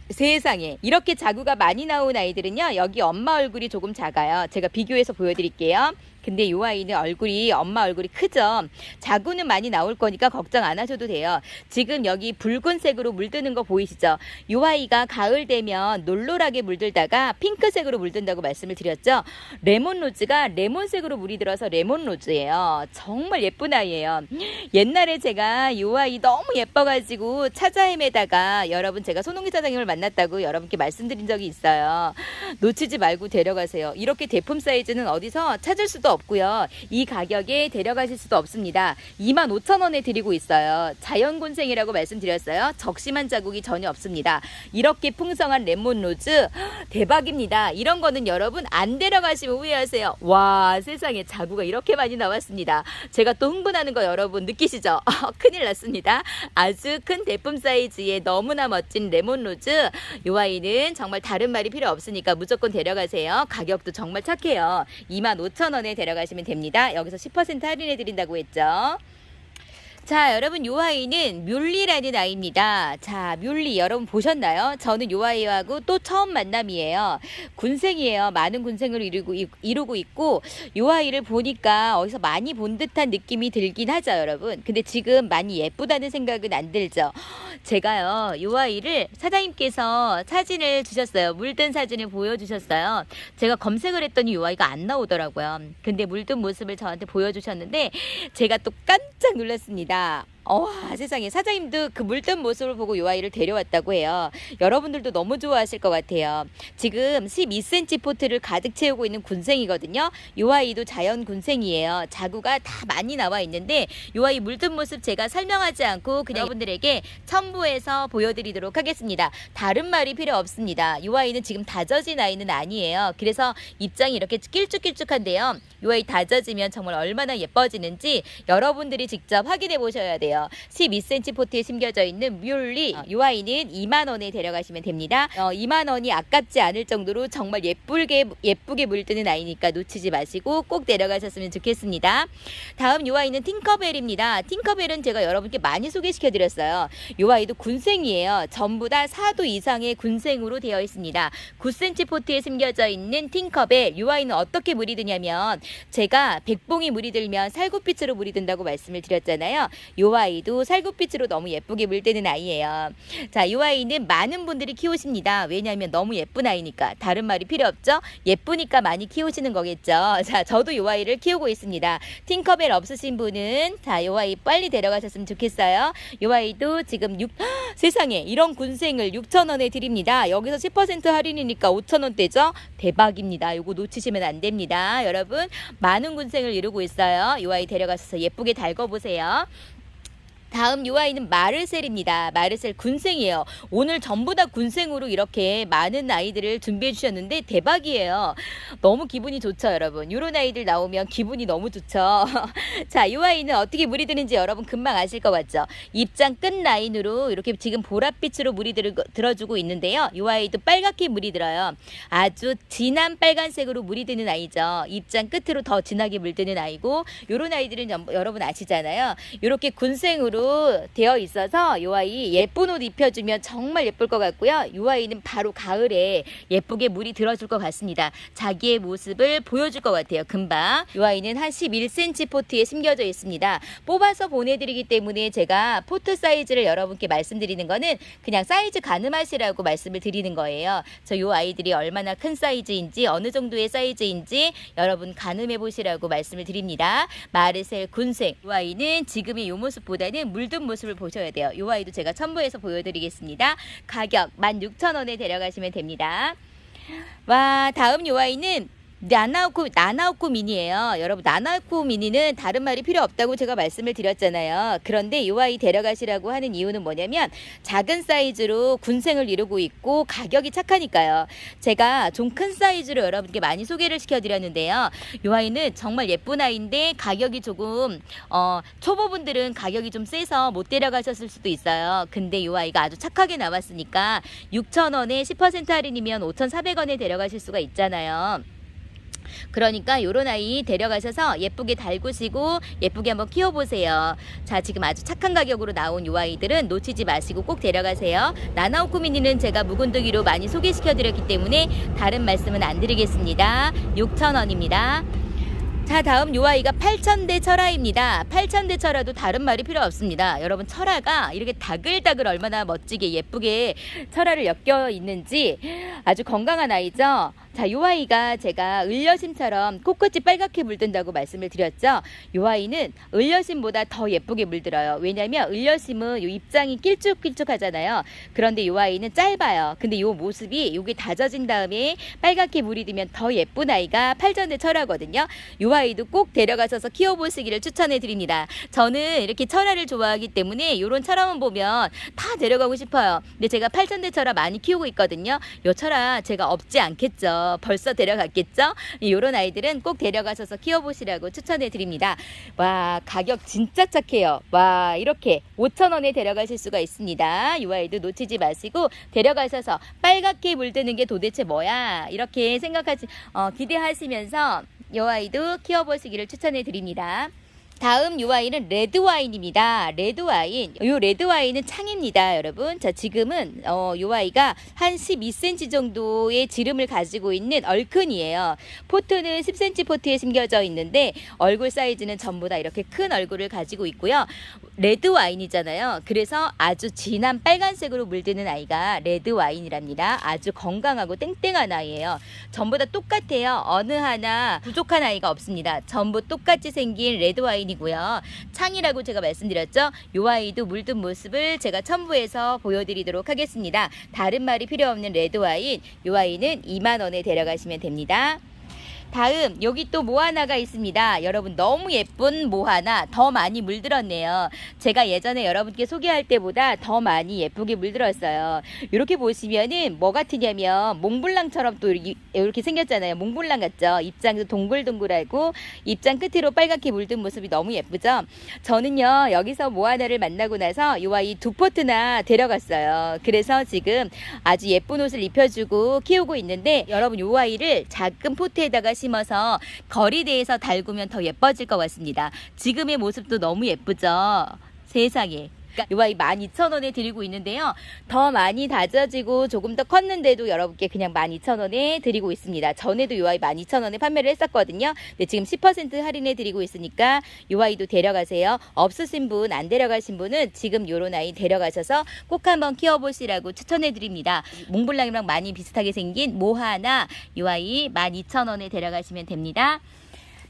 세상에, 이렇게 자구가 많이 나온 아이들은요 여기 엄마 얼굴이 조금 작아요. 제가 비교해서 보여드릴게요. 근데 이 아이는 엄마 얼굴이 크죠. 자구는 많이 나올 거니까 걱정 안 하셔도 돼요. 지금 여기 붉은색으로 물드는 거 보이시죠? 이 아이가 가을 되면 놀놀하게 물들다가 핑크색으로 물든다고 말씀을 드렸죠. 레몬로즈가 레몬색으로 물이 들어서 레몬로즈예요. 정말 예쁜 아이예요. 옛날에 제가 이 아이 너무 예뻐가지고 찾아 헤매다가 여러분 제가 손홍기 사장님을 만났다고 여러분께 말씀드린 적이 있어요. 놓치지 말고 데려가세요. 이렇게 대품 사이즈는 어디서 찾을 수도 없고요. 이 가격에 데려가실 수도 없습니다. 25,000원에 드리고 있어요. 자연곤생이라고 말씀드렸어요. 적심한 자국이 전혀 없습니다. 이렇게 풍성한 레몬로즈 대박입니다. 이런 거는 여러분 안 데려가시면 후회하세요. 와, 세상에 자구가 이렇게 많이 나왔습니다. 제가 또 흥분하는 거 여러분 느끼시죠? 큰일 났습니다. 아주 큰 대품 사이즈의 너무나 멋진 레몬로즈. 이 아이는 정말 다른 말이 필요 없으니까 무조건 데려가세요. 가격도 정말 착해요. 25,000원에 데려가시면 됩니다. 여기서 10% 할인해 드린다고 했죠. 자, 여러분 요 아이는 뮬리라는 아이입니다. 자, 뮬리 여러분 보셨나요? 저는 요 아이하고 또 처음 만남이에요. 군생이에요. 많은 군생을 이루고 있고 요 아이를 보니까 어디서 많이 본 듯한 느낌이 들긴 하죠, 여러분. 근데 지금 많이 예쁘다는 생각은 안 들죠. 제가요, 요 아이를 사장님께서 사진을 주셨어요. 물든 사진을 보여주셨어요. 제가 검색을 했더니 요 아이가 안 나오더라고요. 근데 물든 모습을 저한테 보여주셨는데 제가 또 깜짝 놀랐습니다. 세상에 사장님도 그 물든 모습을 보고 이 아이를 데려왔다고 해요. 여러분들도 너무 좋아하실 것 같아요. 지금 12cm 포트를 가득 채우고 있는 군생이거든요. 이 아이도 자연 군생이에요. 자구가 다 많이 나와 있는데 이 아이 물든 모습 제가 설명하지 않고 그냥 여러분들에게 첨부해서 보여드리도록 하겠습니다. 다른 말이 필요 없습니다. 이 아이는 지금 다져진 아이는 아니에요. 그래서 입장이 이렇게 길쭉길쭉한데요. 이 아이 다져지면 정말 얼마나 예뻐지는지 여러분들이 직접 확인해 보셔야 돼요. 12cm 포트에 심겨져 있는 뮬리. 이 아이는 2만원에 데려가시면 됩니다. 2만원이 아깝지 않을 정도로 정말 예쁘게 물드는 아이니까 놓치지 마시고 꼭 데려가셨으면 좋겠습니다. 다음 이 아이는 팅커벨입니다. 팅커벨은 제가 여러분께 많이 소개시켜 드렸어요. 이 아이도 군생이에요. 전부 다 4도 이상의 군생으로 되어 있습니다. 9cm 포트에 심겨져 있는 팅커벨. 이 아이는 어떻게 물이 드냐면 제가 백봉이 물이 들면 살구빛으로 물이 든다고 말씀을 드렸잖아요. 이 아이도 살구빛으로 너무 예쁘게 물드는 아이예요. 자, 이 아이는 많은 분들이 키우십니다. 왜냐하면 너무 예쁜 아이니까. 다른 말이 필요 없죠? 예쁘니까 많이 키우시는 거겠죠. 자, 저도 이 아이를 키우고 있습니다. 팅커벨 없으신 분은 자, 이 아이 빨리 데려가셨으면 좋겠어요. 이 아이도 지금 세상에 이런 군생을 6,000원에 드립니다. 여기서 10% 할인이니까 5,000원대죠? 대박입니다. 이거 놓치시면 안 됩니다. 여러분 많은 군생을 이루고 있어요. 이 아이 데려가셔서 예쁘게 달궈보세요. 다음 이 아이는 마르셀입니다. 마르셀 군생이에요. 오늘 전부 다 군생으로 이렇게 많은 아이들을 준비해 주셨는데 대박이에요. 너무 기분이 좋죠, 여러분. 이런 아이들 나오면 기분이 너무 좋죠. 자, 이 아이는 어떻게 물이 드는지 여러분 금방 아실 것 같죠? 입장 끝 라인으로 이렇게 지금 보랏빛으로 물이 들어주고 있는데요. 이 아이도 빨갛게 물이 들어요. 아주 진한 빨간색으로 물이 드는 아이죠. 입장 끝으로 더 진하게 물드는 아이고 이런 아이들은 여러분 아시잖아요. 이렇게 군생으로 되어 있어서 이 아이 예쁜 옷 입혀주면 정말 예쁠 것 같고요. 이 아이는 바로 가을에 예쁘게 물이 들어줄 것 같습니다. 자기의 모습을 보여줄 것 같아요. 금방. 이 아이는 한 11cm 포트에 심겨져 있습니다. 뽑아서 보내드리기 때문에 제가 포트 사이즈를 여러분께 말씀드리는 거는 그냥 사이즈 가늠하시라고 말씀을 드리는 거예요. 저 이 아이들이 얼마나 큰 사이즈인지 어느 정도의 사이즈인지 여러분 가늠해 보시라고 말씀을 드립니다. 마르셀 군생. 이 아이는 지금의 이 모습보다는 물든 모습을 보셔야 돼요. 이 아이도 제가 첨부해서 보여드리겠습니다. 가격 16,000원에 데려가시면 됩니다. 와, 다음 이 아이는 나나우코 미니예요. 여러분 나나우코 미니는 다른 말이 필요 없다고 제가 말씀을 드렸잖아요. 그런데 이 아이 데려가시라고 하는 이유는 뭐냐면 작은 사이즈로 군생을 이루고 있고 가격이 착하니까요. 제가 좀 큰 사이즈로 여러분께 많이 소개를 시켜드렸는데요. 이 아이는 정말 예쁜 아이인데 가격이 조금 초보분들은 가격이 좀 세서 못 데려가셨을 수도 있어요. 근데 이 아이가 아주 착하게 나왔으니까 6,000원에 10% 할인이면 5,400원에 데려가실 수가 있잖아요. 그러니까 요런 아이 데려가셔서 예쁘게 달구시고 예쁘게 한번 키워보세요. 자, 지금 아주 착한 가격으로 나온 요 아이들은 놓치지 마시고 꼭 데려가세요. 나나오쿠 미니는 제가 묵은두기로 많이 소개시켜드렸기 때문에 다른 말씀은 안 드리겠습니다. 6,000원입니다. 자, 다음 요 아이가 8,000대 철아입니다. 8,000대 철아도 다른 말이 필요 없습니다. 여러분, 철아가 이렇게 다글다글 얼마나 멋지게 예쁘게 철아를 엮여 있는지 아주 건강한 아이죠. 자, 요 아이가 제가 을려심처럼 코끝이 빨갛게 물든다고 말씀을 드렸죠. 요 아이는 을려심보다 더 예쁘게 물들어요. 왜냐면 을려심은 요 입장이 길쭉길쭉하잖아요. 그런데 요 아이는 짧아요. 근데 요 모습이 요게 다져진 다음에 빨갛게 물이 들면 더 예쁜 아이가 8,000대 철아거든요. 요 아이도 꼭 데려가셔서 키워보시기를 추천해 드립니다. 저는 이렇게 철아를 좋아하기 때문에 요런 철아만 보면 다 데려가고 싶어요. 근데 제가 8,000대 철아 많이 키우고 있거든요. 요 철아 제가 없지 않겠죠. 벌써 데려갔겠죠? 요런 아이들은 꼭 데려가셔서 키워보시라고 추천해 드립니다. 와, 가격 진짜 착해요. 와, 이렇게 5,000원에 데려가실 수가 있습니다. 요 아이도 놓치지 마시고 데려가셔서 빨갛게 물드는 게 도대체 뭐야? 이렇게 기대하시면서 요 아이도 키워보시기를 추천해 드립니다. 다음 요 아이는 레드와인입니다. 레드와인. 요 레드와인은 창입니다, 여러분. 자, 지금은 요 아이가 한 12cm 정도의 지름을 가지고 있는 얼큰이에요. 포트는 10cm 포트에 심겨져 있는데 얼굴 사이즈는 전부 다 이렇게 큰 얼굴을 가지고 있고요. 레드와인이잖아요. 그래서 아주 진한 빨간색으로 물드는 아이가 레드와인이랍니다. 아주 건강하고 땡땡한 아이예요. 전부 다 똑같아요. 어느 하나 부족한 아이가 없습니다. 전부 똑같이 생긴 레드와인이고요. 창이라고 제가 말씀드렸죠. 요 아이도 물든 모습을 제가 첨부해서 보여드리도록 하겠습니다. 다른 말이 필요 없는 레드와인. 요 아이는 2만원에 데려가시면 됩니다. 다음 여기 또 모하나가 있습니다. 여러분, 너무 예쁜 모하나, 더 많이 물들었네요. 제가 예전에 여러분께 소개할 때보다 더 많이 예쁘게 물들었어요. 이렇게 보시면은 뭐 같으냐면 몽블랑처럼 또 이렇게 생겼잖아요. 몽블랑 같죠? 입장도 동글동글하고 입장 끝으로 빨갛게 물든 모습이 너무 예쁘죠? 저는요, 여기서 모하나를 만나고 나서 이 아이 2포트나 데려갔어요. 그래서 지금 아주 예쁜 옷을 입혀주고 키우고 있는데, 여러분, 이 아이를 작은 포트에다가 심어서 거리대에서 달구면 더 예뻐질 것 같습니다. 지금의 모습도 너무 예쁘죠? 세상에. 요 아이 12,000원에 드리고 있는데요. 더 많이 다져지고 조금 더 컸는데도 여러분께 그냥 12,000원에 드리고 있습니다. 전에도 요 아이 12,000원에 판매를 했었거든요. 근데 지금 10% 할인해 드리고 있으니까 요 아이도 데려가세요. 없으신 분, 안 데려가신 분은 지금 요런 아이 데려가셔서 꼭 한번 키워보시라고 추천해 드립니다. 몽블랑이랑 많이 비슷하게 생긴 모하나, 요 아이 12,000원에 데려가시면 됩니다.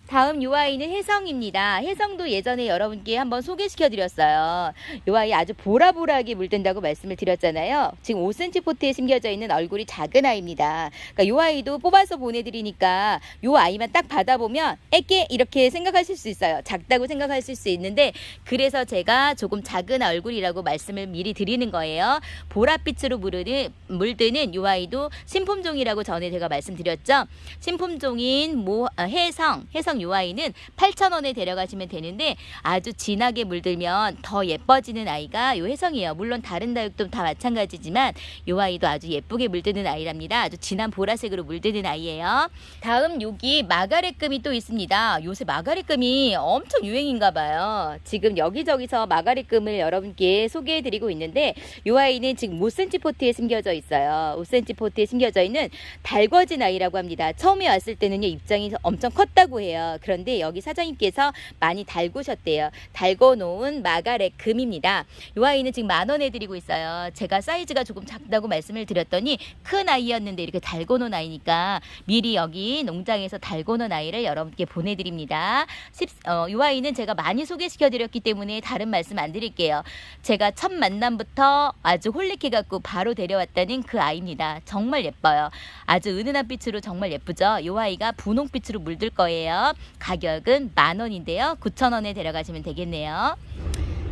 다음 요 아이는 혜성입니다. 혜성도 예전에 여러분께 한번 소개시켜 드렸어요. 요 아이 아주 보라보라하게 물든다고 말씀을 드렸잖아요. 지금 5cm 포트에 심겨져 있는 얼굴이 작은 아이입니다. 그러니까 요 아이도 뽑아서 보내드리니까 요 아이만 딱 받아보면 애게 이렇게 생각하실 수 있어요. 작다고 생각하실 수 있는데, 그래서 제가 조금 작은 얼굴이라고 말씀을 미리 드리는 거예요. 보랏빛으로 물드는 요 아이도 신품종이라고 전에 제가 말씀드렸죠. 신품종인 혜성 요 아이는 8,000원에 데려가시면 되는데, 아주 진하게 물들면 더 예뻐지는 아이가 요 혜성이에요. 물론 다른 다육도 다 마찬가지지만 요 아이도 아주 예쁘게 물드는 아이랍니다. 아주 진한 보라색으로 물드는 아이예요. 다음 여기 마가렛금이 또 있습니다. 요새 마가렛금이 엄청 유행인가 봐요. 지금 여기저기서 마가렛금을 여러분께 소개해드리고 있는데, 요 아이는 지금 5cm 포트에 심겨져 있어요. 5cm 포트에 심겨져 있는 달궈진 아이라고 합니다. 처음에 왔을 때는요, 입장이 엄청 컸다고 해요. 그런데 여기 사장님께서 많이 달구셨대요. 달궈놓은 마가렛금입니다. 이 아이는 지금 10,000원에 드리고 있어요. 제가 사이즈가 조금 작다고 말씀을 드렸더니 큰 아이였는데 이렇게 달궈놓은 아이니까 미리 여기 농장에서 달궈놓은 아이를 여러분께 보내드립니다. 이 아이는 제가 많이 소개시켜 드렸기 때문에 다른 말씀 안 드릴게요. 제가 첫 만남부터 아주 홀릭해갖고 바로 데려왔다는 그 아이입니다. 정말 예뻐요. 아주 은은한 빛으로 정말 예쁘죠? 이 아이가 분홍빛으로 물들 거예요. 가격은 10,000원인데요. 9,000원에 데려가시면 되겠네요.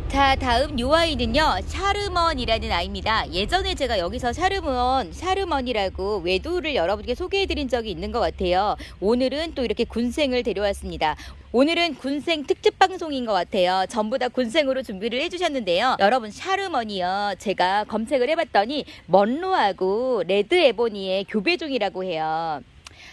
자, 다음 요 아이는요, 샤르먼이라는 아이입니다. 예전에 제가 여기서 샤르먼이라고 외두를 여러분께 소개해드린 적이 있는 것 같아요. 오늘은 또 이렇게 군생을 데려왔습니다. 오늘은 군생 특집 방송인 것 같아요. 전부 다 군생으로 준비를 해주셨는데요. 여러분, 샤르먼이요, 제가 검색을 해봤더니 먼로하고 레드 에보니의 교배종이라고 해요.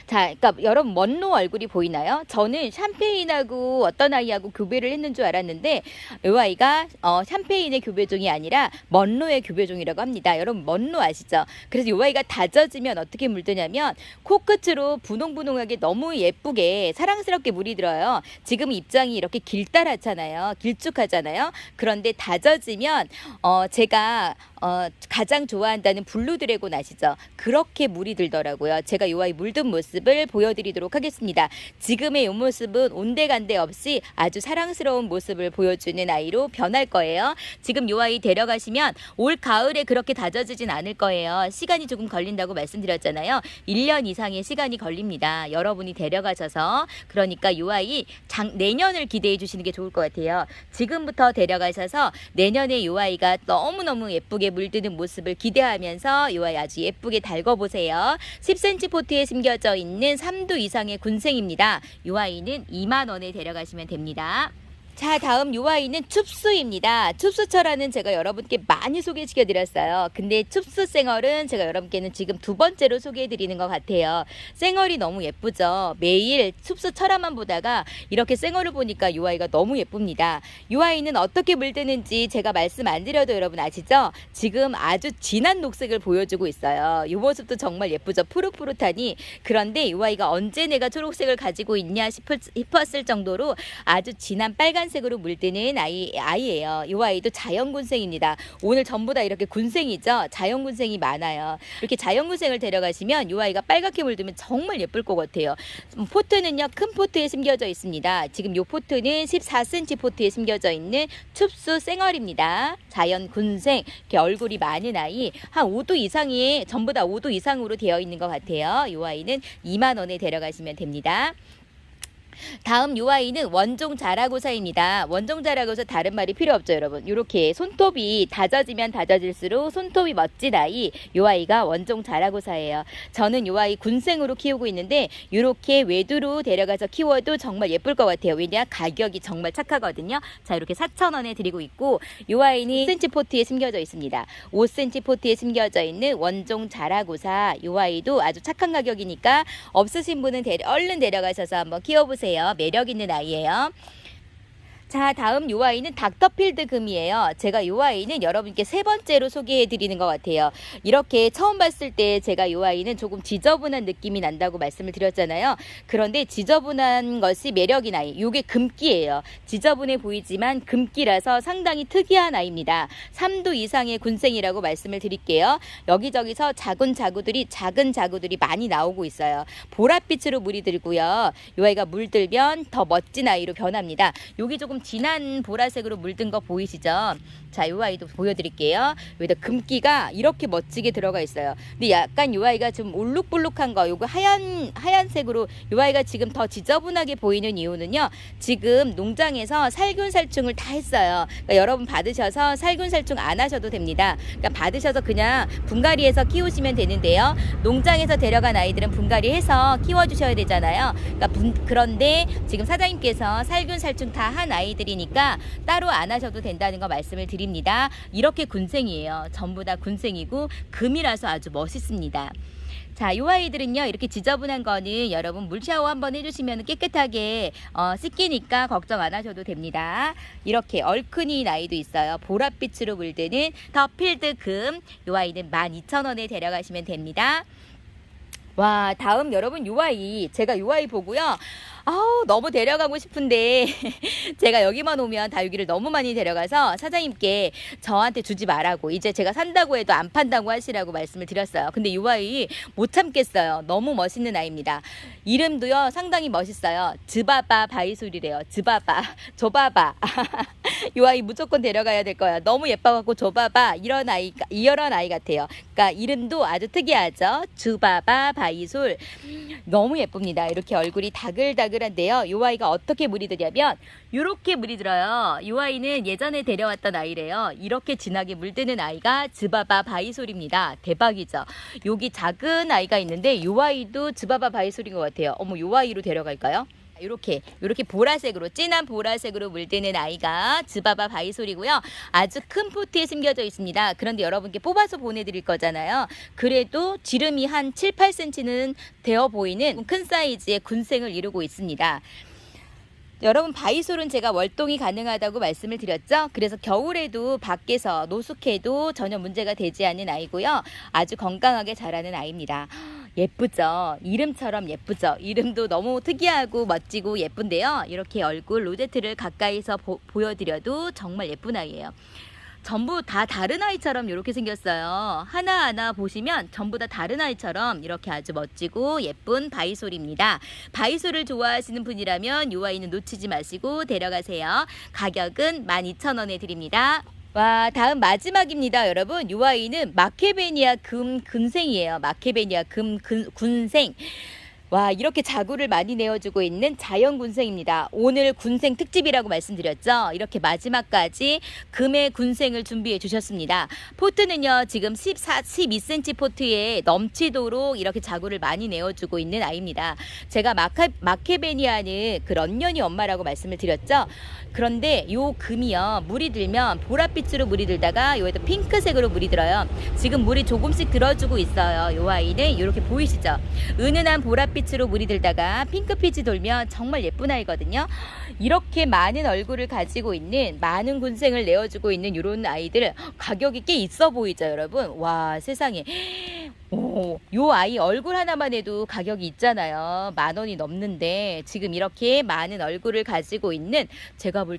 자, 그러니까 여러분 먼로 얼굴이 보이나요? 저는 샴페인하고 어떤 아이하고 교배를 했는 줄 알았는데 이 아이가 샴페인의 교배종이 아니라 먼로의 교배종이라고 합니다. 여러분 먼로 아시죠? 그래서 이 아이가 다져지면 어떻게 물드냐면 코끝으로 분홍분홍하게 너무 예쁘게 사랑스럽게 물이 들어요. 지금 입장이 이렇게 길다랗잖아요. 길쭉하잖아요. 그런데 다져지면 제가 가장 좋아한다는 블루 드래곤 아시죠? 그렇게 물이 들더라고요. 제가 이 아이 물든 모습을 보여드리도록 하겠습니다. 지금의 이 모습은 온데간데 없이 아주 사랑스러운 모습을 보여주는 아이로 변할 거예요. 지금 이 아이 데려가시면 올 가을에 그렇게 다져지진 않을 거예요. 시간이 조금 걸린다고 말씀드렸잖아요. 1년 이상의 시간이 걸립니다. 여러분이 데려가셔서 그러니까 이 아이 내년을 기대해 주시는 게 좋을 것 같아요. 지금부터 데려가셔서 내년에 이 아이가 너무너무 예쁘게 물드는 모습을 기대하면서 이 아이 아주 예쁘게 달궈보세요. 10cm 포트에 심겨져 있는 3두 이상의 군생입니다. 이 아이는 2만 원에 데려가시면 됩니다. 자, 다음 요 아이는 춥수입니다. 춥수철화는 제가 여러분께 많이 소개시켜 드렸어요. 근데 춥수 쌩얼은 제가 여러분께는 지금 두 번째로 소개해 드리는 것 같아요. 쌩얼이 너무 예쁘죠. 매일 춥수철화만 보다가 이렇게 쌩얼을 보니까 요 아이가 너무 예쁩니다. 요 아이는 어떻게 물드는지 제가 말씀 안 드려도 여러분 아시죠? 지금 아주 진한 녹색을 보여주고 있어요. 이 모습도 정말 예쁘죠. 푸릇푸릇하니. 그런데 요 아이가 언제 내가 초록색을 가지고 있냐 싶었을 정도로 아주 진한 빨간 색으로 물드는 아이예요. 이 아이도 자연군생입니다. 오늘 전부 다 이렇게 군생이죠. 자연군생이 많아요. 이렇게 자연군생을 데려가시면 이 아이가 빨갛게 물들면 정말 예쁠 것 같아요. 포트는요, 큰 포트에 심겨져 있습니다. 지금 이 포트는 14cm 포트에 심겨져 있는 춥수 쌩얼입니다. 자연군생, 이렇게 얼굴이 많은 아이, 한 5도 이상이 전부 다 5도 이상으로 되어 있는 것 같아요. 이 아이는 2만 원에 데려가시면 됩니다. 다음 요 아이는 원종 자라고사입니다. 원종 자라고사 다른 말이 필요 없죠, 여러분. 이렇게 손톱이 다져지면 다져질수록 손톱이 멋진 아이, 요 아이가 원종 자라고사예요. 저는 요 아이 군생으로 키우고 있는데 이렇게 외두로 데려가서 키워도 정말 예쁠 것 같아요. 왜냐? 가격이 정말 착하거든요. 자, 이렇게 4,000원에 드리고 있고 요 아이는 5cm 포트에 심겨져 있습니다. 5cm 포트에 심겨져 있는 원종 자라고사, 요 아이도 아주 착한 가격이니까 없으신 분은 얼른 데려가셔서 한번 키워보세요. 매력 있는 아이예요. 자, 다음 요 아이는 닥터필드 금이에요. 제가 요 아이는 여러분께 세 번째로 소개해 드리는 것 같아요. 이렇게 처음 봤을 때 제가 요 아이는 조금 지저분한 느낌이 난다고 말씀을 드렸잖아요. 그런데 지저분한 것이 매력인 아이. 요게 금기예요. 지저분해 보이지만 금기라서 상당히 특이한 아이입니다. 3두 이상의 군생이라고 말씀을 드릴게요. 여기저기서 작은 자구들이 많이 나오고 있어요. 보랏빛으로 물이 들고요. 요 아이가 물들면 더 멋진 아이로 변합니다. 요게 조금 진한 보라색으로 물든 거 보이시죠? 자, 이 아이도 보여드릴게요. 여기다 금기가 이렇게 멋지게 들어가 있어요. 근데 약간 이 아이가 좀 울룩불룩한 거, 요거 하얀색으로 이 아이가 지금 더 지저분하게 보이는 이유는요. 지금 농장에서 살균살충을 다 했어요. 그러니까 여러분 받으셔서 살균살충 안 하셔도 됩니다. 그러니까 받으셔서 그냥 분갈이해서 키우시면 되는데요. 농장에서 데려간 아이들은 분갈이해서 키워주셔야 되잖아요. 그러니까 그런데 지금 사장님께서 살균살충 다 한 아이들이니까 따로 안 하셔도 된다는 거 말씀을 드립니다. 이렇게 군생이에요. 전부 다 군생이고 금이라서 아주 멋있습니다. 자, 이 아이들은요, 이렇게 지저분한 거는 여러분 물 샤워 한번 해주시면 깨끗하게 씻기니까 걱정 안 하셔도 됩니다. 이렇게 얼큰이 아이도 있어요. 보랏빛으로 물드는 더필드 금. 이 아이는 12,000원에 데려가시면 됩니다. 와, 다음 여러분 요 아이, 제가 요 아이 보고요. 너무 데려가고 싶은데 제가 여기만 오면 다육이를 너무 많이 데려가서 사장님께 저한테 주지 말라고, 이제 제가 산다고 해도 안 판다고 하시라고 말씀을 드렸어요. 근데 이 아이 못 참겠어요. 너무 멋있는 아이입니다. 이름도요 상당히 멋있어요. 즈바바 바이솔이래요. 즈바바, 조바바. 이 아이 무조건 데려가야 될 거야. 너무 예뻐갖고 조바바, 이런 아이 같아요. 그러니까 이름도 아주 특이하죠. 즈바바 바이솔. 너무 예쁩니다. 이렇게 얼굴이 다글다글한데요. 이 아이가 어떻게 물이 드냐면 이렇게 물이 들어요. 이 아이는 예전에 데려왔던 아이래요. 이렇게 진하게 물드는 아이가 즈바바 바이솔입니다. 대박이죠. 여기 작은 아이가 있는데 이 아이도 즈바바 바이솔인 것 같아요. 어머, 이 아이로 데려갈까요? 이렇게 보라색으로 진한 보라색으로 물드는 아이가 즈바바 바이솔이고요. 아주 큰 포트에 심겨져 있습니다. 그런데 여러분께 뽑아서 보내드릴 거잖아요. 그래도 지름이 한 7, 8cm는 되어 보이는 큰 사이즈의 군생을 이루고 있습니다. 여러분, 바이솔은 제가 월동이 가능하다고 말씀을 드렸죠. 그래서 겨울에도 밖에서 노숙해도 전혀 문제가 되지 않는 아이고요. 아주 건강하게 자라는 아이입니다. 예쁘죠? 이름처럼 예쁘죠? 이름도 너무 특이하고 멋지고 예쁜데요. 이렇게 얼굴 로제트를 가까이서 보여드려도 정말 예쁜 아이예요. 전부 다 다른 아이처럼 이렇게 생겼어요. 하나하나 보시면 전부 다 다른 아이처럼 이렇게 아주 멋지고 예쁜 바이솔입니다. 바이솔을 좋아하시는 분이라면 이 아이는 놓치지 마시고 데려가세요. 가격은 12,000원에 드립니다. 와, 다음 마지막입니다. 여러분, 이 아이는 마케베니아 금군생이에요. 마케베니아 군생. 와, 이렇게 자구를 많이 내어주고 있는 자연군생입니다. 오늘 군생 특집이라고 말씀드렸죠. 이렇게 마지막까지 금의 군생을 준비해 주셨습니다. 포트는요, 지금 12cm 포트에 넘치도록 이렇게 자구를 많이 내어주고 있는 아이입니다. 제가 마케베니아는 그 런년이 엄마라고 말씀을 드렸죠. 그런데 요 금이요, 물이 들면 보랏빛으로 물이 들다가 요에도 핑크색으로 물이 들어요. 지금 물이 조금씩 들어주고 있어요. 요 아이는 이렇게 보이시죠? 은은한 보랏빛으로 물이 들다가 핑크빛이 돌면 정말 예쁜 아이거든요. 이렇게 많은 얼굴을 가지고 있는, 많은 군생을 내어주고 있는 이런 아이들 가격이 꽤 있어 보이죠, 여러분? 와, 세상에. 오, 요 아이 얼굴 하나만 해도 가격이 있잖아요. 10,000원이 넘는데 지금 이렇게 많은 얼굴을 가지고 있는, 제가 볼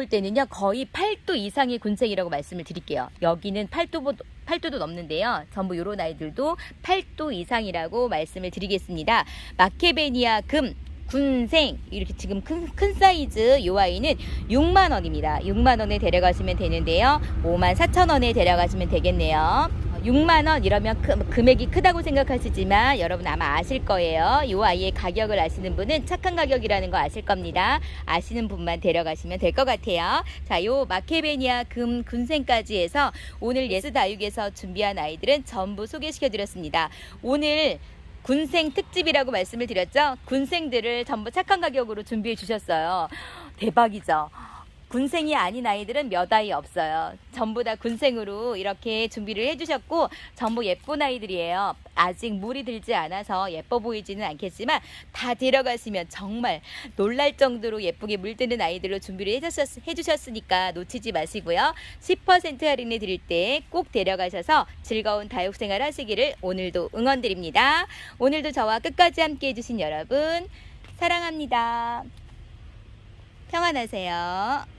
때는요 거의 8도 이상의 군생이라고 말씀을 드릴게요. 여기는 8도도 넘는데요. 전부 요런 아이들도 8도 이상이라고 말씀을 드리겠습니다. 마케베니아 금 군생, 이렇게 지금 큰 사이즈 요 아이는 6만원입니다. 6만원에 데려가시면 되는데요. 54,000원에 데려가시면 되겠네요. 6만원 이러면 금액이 크다고 생각하시지만 여러분 아마 아실 거예요. 이 아이의 가격을 아시는 분은 착한 가격이라는 거 아실 겁니다. 아시는 분만 데려가시면 될 것 같아요. 자, 요 마케베니아 금 군생까지 해서 오늘 예스다육에서 준비한 아이들은 전부 소개시켜 드렸습니다. 오늘 군생 특집이라고 말씀을 드렸죠. 군생들을 전부 착한 가격으로 준비해 주셨어요. 대박이죠. 군생이 아닌 아이들은 몇 아이 없어요. 전부 다 군생으로 이렇게 준비를 해주셨고 전부 예쁜 아이들이에요. 아직 물이 들지 않아서 예뻐 보이지는 않겠지만 다 데려가시면 정말 놀랄 정도로 예쁘게 물드는 아이들로 준비를 해주셨으니까 놓치지 마시고요. 10% 할인해 드릴 때 꼭 데려가셔서 즐거운 다육생활 하시기를 오늘도 응원드립니다. 오늘도 저와 끝까지 함께 해주신 여러분 사랑합니다. 평안하세요.